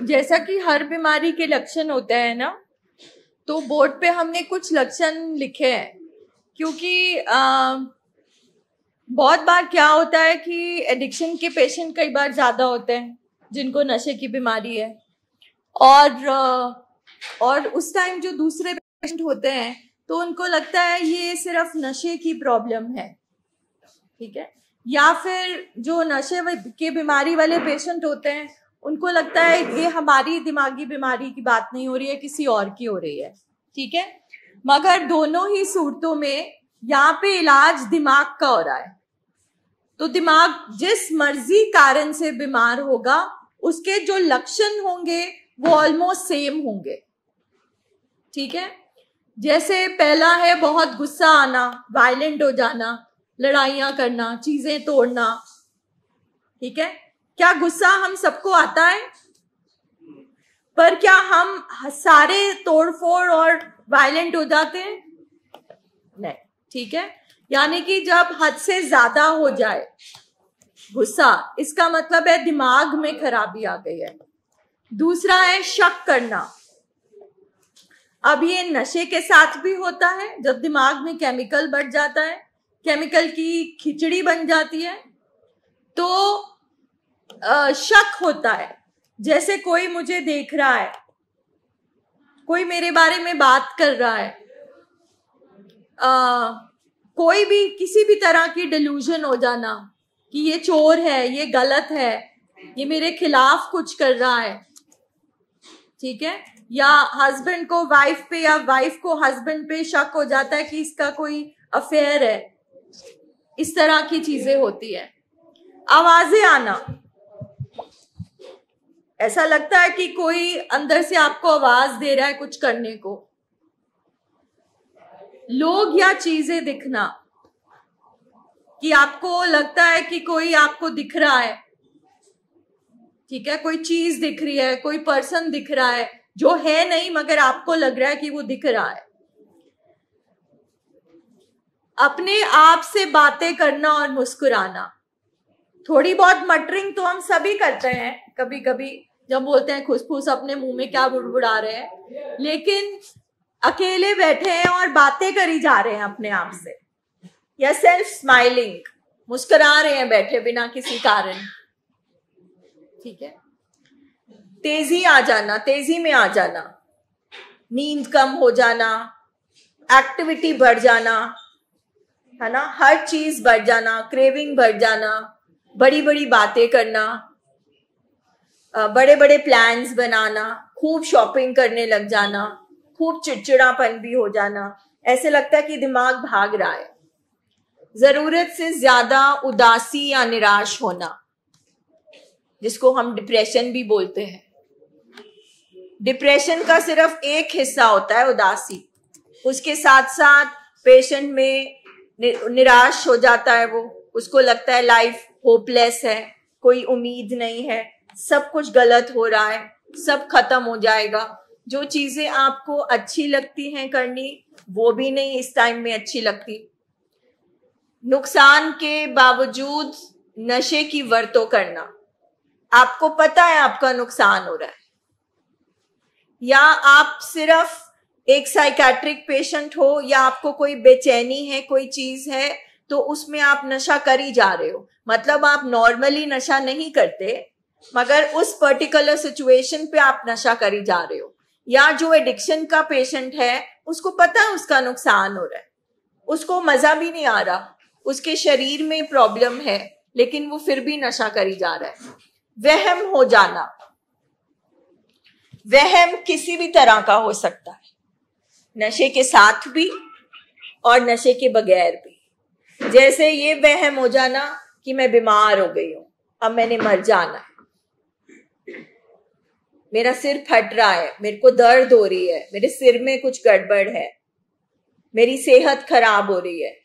जैसा कि हर बीमारी के लक्षण होते हैं ना, तो बोर्ड पे हमने कुछ लक्षण लिखे हैं, क्योंकि बहुत बार क्या होता है कि एडिक्शन के पेशेंट कई बार ज़्यादा होते हैं जिनको नशे की बीमारी है, और उस टाइम जो दूसरे पेशेंट होते हैं तो उनको लगता है ये सिर्फ नशे की प्रॉब्लम है, ठीक है। या फिर जो नशे के बीमारी वाले पेशेंट होते हैं उनको लगता है ये हमारी दिमागी बीमारी की बात नहीं हो रही है, किसी और की हो रही है, ठीक है। मगर दोनों ही सूरतों में यहाँ पे इलाज दिमाग का हो रहा है। तो दिमाग जिस मर्जी कारण से बीमार होगा उसके जो लक्षण होंगे वो ऑलमोस्ट सेम होंगे, ठीक है। जैसे पहला है बहुत गुस्सा आना, वायलेंट हो जाना, लड़ाइयां करना, चीजें तोड़ना, ठीक है। क्या गुस्सा हम सबको आता है? पर क्या हम सारे तोड़फोड़ और वायलेंट हो जाते हैं? नहीं, ठीक है। यानी कि जब हद से ज्यादा हो जाए गुस्सा, इसका मतलब है दिमाग में खराबी आ गई है। दूसरा है शक करना। अब ये नशे के साथ भी होता है, जब दिमाग में केमिकल बढ़ जाता है, केमिकल की खिचड़ी बन जाती है, तो शक होता है। जैसे कोई मुझे देख रहा है, कोई मेरे बारे में बात कर रहा है, कोई भी किसी भी तरह की डिल्यूजन हो जाना कि ये चोर है, ये गलत है, ये मेरे खिलाफ कुछ कर रहा है, ठीक है। या हस्बैंड को वाइफ पे या वाइफ को हस्बैंड पे शक हो जाता है कि इसका कोई अफेयर है, इस तरह की चीजें होती है। आवाजें आना, ऐसा लगता है कि कोई अंदर से आपको आवाज दे रहा है कुछ करने को। लोग या चीजें दिखना, कि आपको लगता है कि कोई आपको दिख रहा है, ठीक है, कोई चीज दिख रही है, कोई पर्सन दिख रहा है जो है नहीं मगर आपको लग रहा है कि वो दिख रहा है। अपने आप से बातें करना और मुस्कुराना। थोड़ी बहुत मटरिंग तो हम सभी करते हैं कभी कभी, जब बोलते हैं खुसफुस अपने मुंह में क्या बुड़बुड़ा रहे हैं, लेकिन अकेले बैठे हैं और बातें करी जा रहे हैं अपने आप से, या सेल्फ स्माइलिंग, मुस्कुरा रहे हैं बैठे बिना किसी कारण, ठीक है। तेजी आ जाना, तेजी में आ जाना, नींद कम हो जाना, एक्टिविटी बढ़ जाना, है ना, हर चीज बढ़ जाना, क्रेविंग बढ़ जाना, बड़ी बड़ी बातें करना, बड़े बड़े प्लान्स बनाना, खूब शॉपिंग करने लग जाना, खूब चिड़चिड़ापन भी हो जाना, ऐसे लगता है कि दिमाग भाग रहा है। जरूरत से ज्यादा उदासी या निराश होना, जिसको हम डिप्रेशन भी बोलते हैं। डिप्रेशन का सिर्फ एक हिस्सा होता है उदासी, उसके साथ साथ पेशेंट में निराश हो जाता है, वो उसको लगता है लाइफ होपलेस है, कोई उम्मीद नहीं है, सब कुछ गलत हो रहा है, सब खत्म हो जाएगा। जो चीजें आपको अच्छी लगती हैं करनी वो भी नहीं इस टाइम में अच्छी लगती। नुकसान के बावजूद नशे की वर्तों करना, आपको पता है आपका नुकसान हो रहा है, या आप सिर्फ एक साइकेट्रिक पेशेंट हो, या आपको कोई बेचैनी है, कोई चीज है, तो उसमें आप नशा कर ही जा रहे हो। मतलब आप नॉर्मली नशा नहीं करते मगर उस पर्टिकुलर सिचुएशन पे आप नशा कर ही जा रहे हो। या जो एडिक्शन का पेशेंट है उसको पता है उसका नुकसान हो रहा है, उसको मजा भी नहीं आ रहा, उसके शरीर में प्रॉब्लम है, लेकिन वो फिर भी नशा करी जा रहा है। वहम हो जाना, वहम किसी भी तरह का हो सकता है, नशे के साथ भी और नशे के बगैर भी। जैसे ये वहम हो जाना कि मैं बीमार हो गई हूं, अब मैंने मर जाना है, मेरा सिर फट रहा है, मेरे को दर्द हो रही है, मेरे सिर में कुछ गड़बड़ है, मेरी सेहत खराब हो रही है।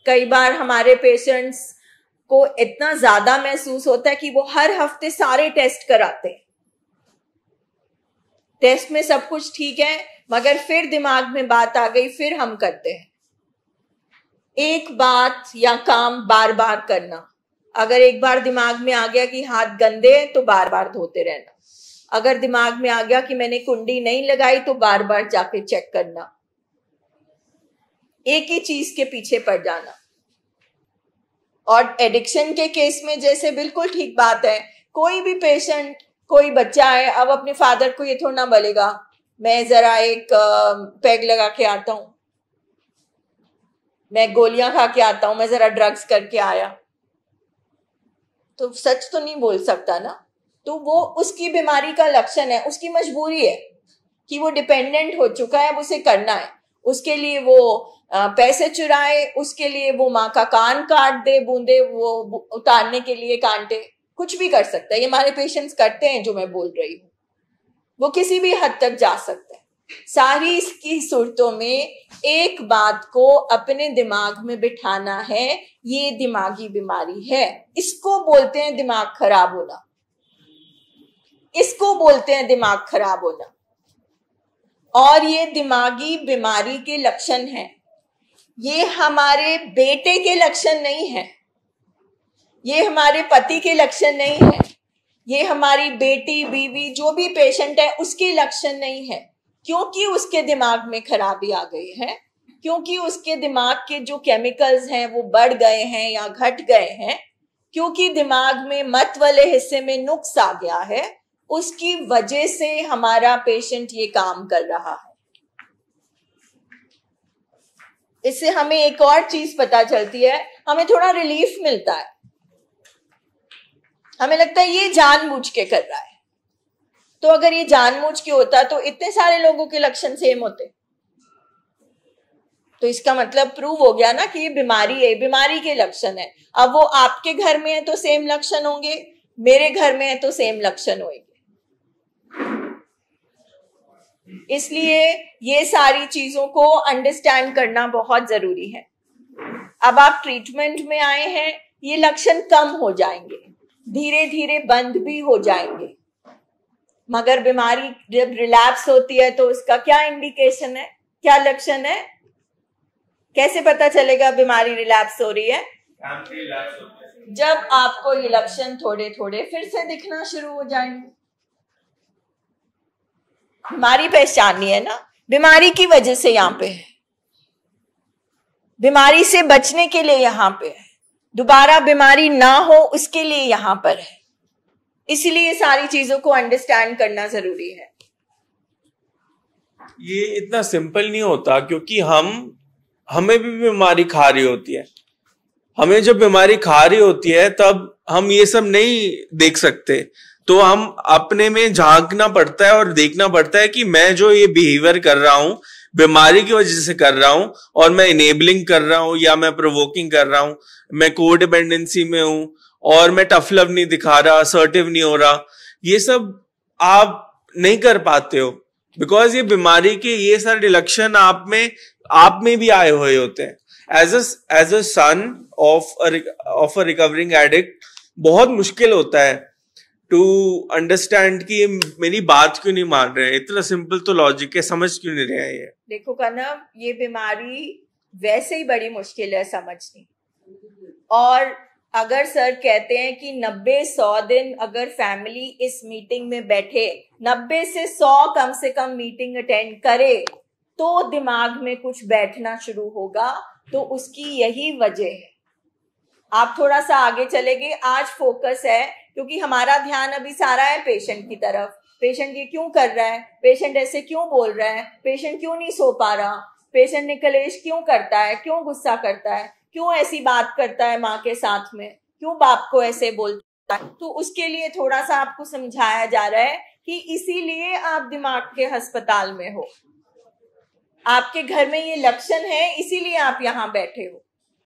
कई बार हमारे पेशेंट्स को इतना ज्यादा महसूस होता है कि वो हर हफ्ते सारे टेस्ट कराते हैं, टेस्ट में सब कुछ ठीक है मगर फिर दिमाग में बात आ गई, फिर हम करते हैं। एक बात या काम बार बार करना, अगर एक बार दिमाग में आ गया कि हाथ गंदे हैं तो बार बार धोते रहना। अगर दिमाग में आ गया कि मैंने कुंडी नहीं लगाई तो बार बार जाके चेक करना। एक ही चीज के पीछे पड़ जाना। और एडिक्शन के केस में जैसे बिल्कुल ठीक बात है, कोई भी पेशेंट, कोई बच्चा है, अब अपने फादर को ये थोड़ा ना बोलेगा मैं जरा एक पैग लगा के आता हूं, मैं गोलियां खा के आता हूं, मैं जरा ड्रग्स करके आया। तो सच तो नहीं बोल सकता ना। तो वो उसकी बीमारी का लक्षण है, उसकी मजबूरी है कि वो डिपेंडेंट हो चुका है, अब उसे करना है। उसके लिए वो पैसे चुराए, उसके लिए वो माँ का कान काट दे, बूंदे वो उतारने के लिए कांटे, कुछ भी कर सकता है। ये हमारे पेशेंट्स करते हैं जो मैं बोल रही हूँ। वो किसी भी हद तक जा सकता है। सारी इसकी सूरतों में एक बात को अपने दिमाग में बिठाना है, ये दिमागी बीमारी है। इसको बोलते हैं दिमाग खराब होना, इसको बोलते हैं दिमाग खराब होना। और ये दिमागी बीमारी के लक्षण हैं। ये हमारे बेटे के लक्षण नहीं है, ये हमारे पति के लक्षण नहीं है, ये हमारी बेटी, बीवी, जो भी पेशेंट है उसके लक्षण नहीं है। क्योंकि उसके दिमाग में खराबी आ गई है, क्योंकि उसके दिमाग के जो केमिकल्स हैं वो बढ़ गए हैं या घट गए हैं, क्योंकि दिमाग में मत वाले हिस्से में नुक्स आ गया है, उसकी वजह से हमारा पेशेंट ये काम कर रहा है। इससे हमें एक और चीज पता चलती है, हमें थोड़ा रिलीफ मिलता है। हमें लगता है ये जानबूझ के कर रहा है। तो अगर ये जानबूझ के होता तो इतने सारे लोगों के लक्षण सेम होते। तो इसका मतलब प्रूव हो गया ना कि ये बीमारी है, बीमारी के लक्षण है। अब वो आपके घर में है तो सेम लक्षण होंगे, मेरे घर में है तो सेम लक्षण होंगे। इसलिए ये सारी चीजों को अंडरस्टैंड करना बहुत जरूरी है। अब आप ट्रीटमेंट में आए हैं, ये लक्षण कम हो जाएंगे, धीरे धीरे बंद भी हो जाएंगे। मगर बीमारी जब रिलैप्स होती है तो उसका क्या इंडिकेशन है, क्या लक्षण है? कैसे पता चलेगा बीमारी रिलैप्स हो रही है? जब आपको ये लक्षण थोड़े थोड़े फिर से दिखना शुरू हो जाएंगे। बीमारी पहचाननी है ना, बीमारी की वजह से यहां पे है, बीमारी से बचने के लिए यहां पे है, दोबारा बीमारी ना हो उसके लिए यहां पर है। इसलिए सारी चीजों को अंडरस्टैंड करना जरूरी है। ये इतना सिंपल नहीं होता, क्योंकि हमें भी बीमारी खा रही होती है। हमें जब बीमारी खा रही होती है तब हम ये सब नहीं देख सकते, तो हम अपने में झांकना पड़ता है और देखना पड़ता है कि मैं जो ये बिहेवियर कर रहा हूं बीमारी की वजह से कर रहा हूं, और मैं इनेबलिंग कर रहा हूं या मैं प्रोवोकिंग कर रहा हूं, मैं कोडिपेंडेंसी में हूं और मैं टफ लव नहीं दिखा रहा, असर्टिव नहीं हो रहा। ये सब आप नहीं कर पाते हो बिकॉज ये बीमारी के ये सारे लक्षण आप में भी आए हुए होते हैं। As a son of a recovering addict बहुत मुश्किल होता है टू अंडरस्टैंड कि ये मेरी बात क्यों नहीं मान रहे हैं। इतना सिंपल तो लॉजिक है, समझ क्यों नहीं रहे हैं ये। देखो कनव, ये बीमारी वैसे ही बड़ी मुश्किल है समझनी। और अगर सर कहते हैं कि 90-100 दिन अगर फैमिली इस मीटिंग में बैठे, 90 से 100 कम से कम मीटिंग अटेंड करे तो दिमाग में कुछ बैठना शुरू होगा। तो उसकी यही वजह है। आप थोड़ा सा आगे चले गए, आज फोकस है क्योंकि हमारा ध्यान अभी सारा है पेशेंट की तरफ। पेशेंट ये क्यों कर रहा है, पेशेंट ऐसे क्यों बोल रहा है, पेशेंट क्यों नहीं सो पा रहा, पेशेंट ने कलेश क्यों करता है, क्यों गुस्सा करता है, क्यों ऐसी बात करता है माँ के साथ में, क्यों बाप को ऐसे बोलता है। तो उसके लिए थोड़ा सा आपको समझाया जा रहा है कि इसीलिए आप दिमाग के अस्पताल में हो, आपके घर में ये लक्षण है, इसीलिए आप यहाँ बैठे हो।